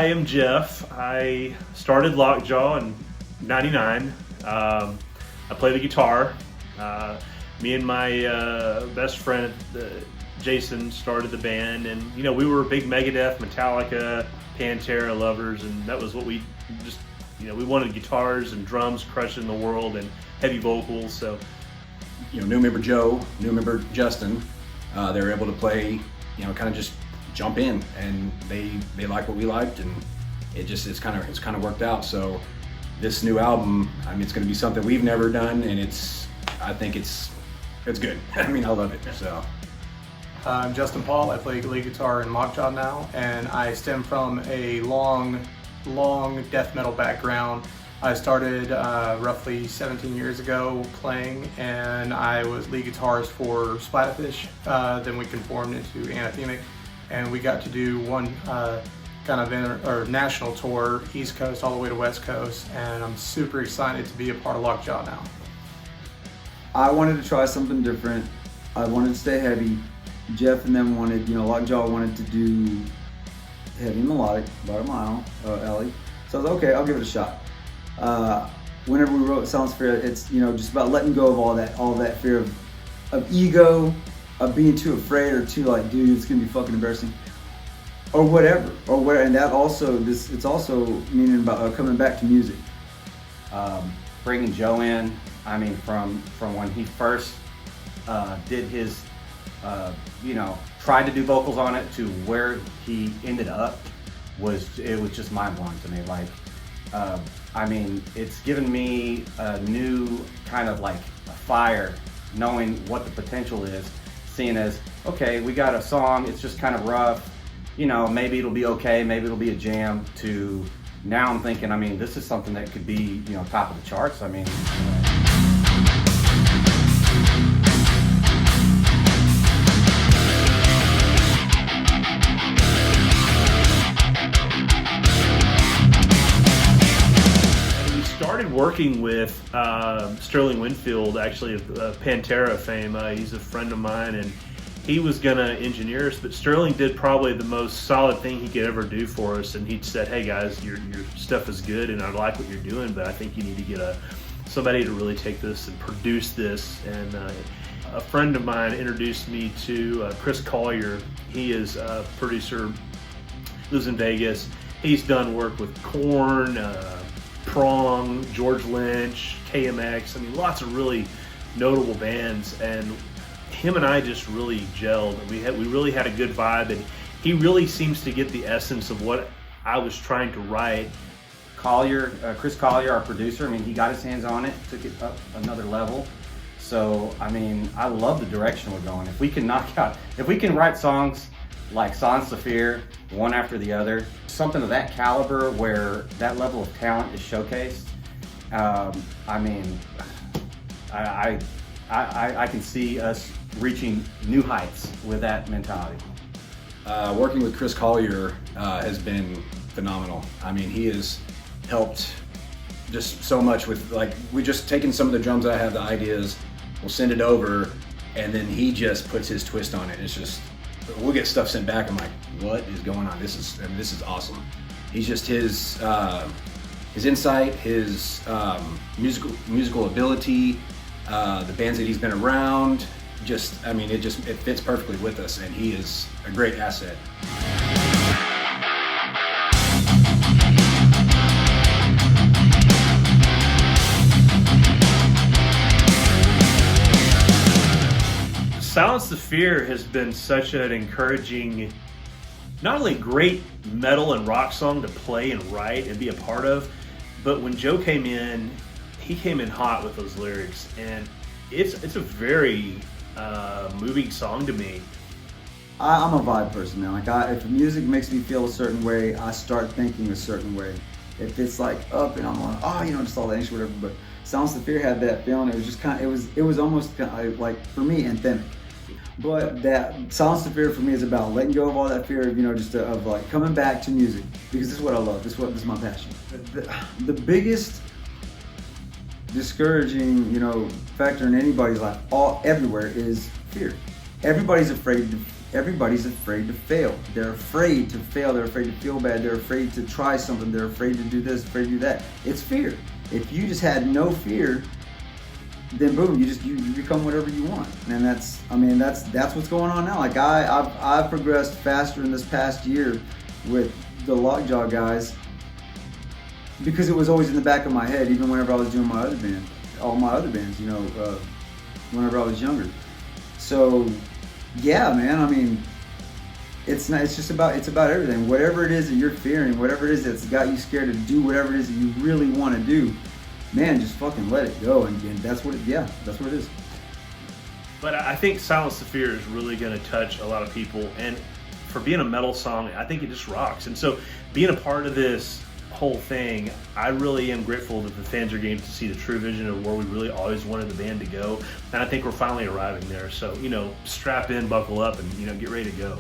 I am Jeff. I started Lockjaw in '99. I play the guitar. Me and my best friend Jason started the band, and we were big Megadeth, Metallica, Pantera lovers, and that was what we just we wanted guitars and drums crushing the world and heavy vocals. So new member Joe, new member Justin, they were able to play, kind of just jump in, and they like what we liked, and it's kind of worked out. So this new album, it's going to be something we've never done, and I think it's good. I love it. So I'm Justin Paul. I play lead guitar in Lockjaw now, and I stem from a long death metal background. I started roughly 17 years ago playing, and I was lead guitarist for Splatterfish. Then we conformed into Anathemic, and we got to do one kind of national tour, East Coast all the way to West Coast, and I'm super excited to be a part of Lockjaw now. I wanted to try something different. I wanted to stay heavy. Jeff and them wanted, Lockjaw wanted to do heavy melodic, about a mile, Ellie. So I was like, okay, I'll give it a shot. Whenever we wrote Silent Sphere, it's just about letting go of all that fear of ego, of being too afraid or too like, dude, it's gonna be fucking embarrassing, or whatever, and that also it's also meaning about coming back to music. Bringing Joe in, from when he first did his, tried to do vocals on it to where he ended up was just mind blowing to me. Like, it's given me a new kind of like a fire, knowing what the potential is, seeing as, okay, we got a song, it's just kind of rough, maybe it'll be okay, maybe it'll be a jam, to now I'm thinking, this is something that could be, top of the charts. Started working with Sterling Winfield, actually of Pantera fame. He's a friend of mine, and he was gonna engineer us, but Sterling did probably the most solid thing he could ever do for us, and he said, hey guys, your stuff is good and I like what you're doing, but I think you need to get somebody to really take this and produce this. And a friend of mine introduced me to Chris Collier. He is a producer, lives in Vegas. He's done work with Korn, Prong, George Lynch, KMX. Lots of really notable bands, and him and I just really gelled. We really had a good vibe, and he really seems to get the essence of what I was trying to write. Collier, Chris Collier, our producer, he got his hands on it, took it up another level. So, I love the direction we're going. If we can write songs like Sans the Fear, one after the other, something of that caliber where that level of talent is showcased, I can see us reaching new heights with that mentality. Working with Chris Collier has been phenomenal. He has helped just so much with, we just taken some of the drums I have, the ideas, we'll send it over, and then he just puts his twist on it. It's just, we'll get stuff sent back. I'm like, what is going on? This is awesome. He's just his insight, his musical ability, the bands that he's been around. It fits perfectly with us, and he is a great asset. Silence the Fear has been such an encouraging, not only great metal and rock song to play and write and be a part of, but when Joe came in, he came in hot with those lyrics, and it's a very moving song to me. I'm a vibe person, man. If music makes me feel a certain way, I start thinking a certain way. If it's up and I'm like, just all that anxious, whatever. But Silence the Fear had that feeling. It was just it was almost like, for me, anthemic. But that Silence the Fear for me is about letting go of all that fear of, of coming back to music, because this is what I love. This is my passion. The biggest discouraging, factor in anybody's life, everywhere, is fear. Everybody's afraid everybody's afraid to fail. They're afraid to fail. They're afraid to feel bad. They're afraid to try something. They're afraid to do this, afraid to do that. It's fear. If you just had no fear, then boom, you become whatever you want. And that's what's going on now. Like I've progressed faster in this past year with the Lockjaw guys because it was always in the back of my head, even whenever I was doing my other band, all my other bands, whenever I was younger. So yeah, man, I mean, it's about everything. Whatever it is that you're fearing, whatever it is that's got you scared to do whatever it is that you really want to do, man, just fucking let it go, and that's what it is. But I think Silence the Fear is really going to touch a lot of people, and for being a metal song, I think it just rocks. And so being a part of this whole thing, I really am grateful that the fans are getting to see the true vision of where we really always wanted the band to go, and I think we're finally arriving there. So, strap in, buckle up, and, get ready to go.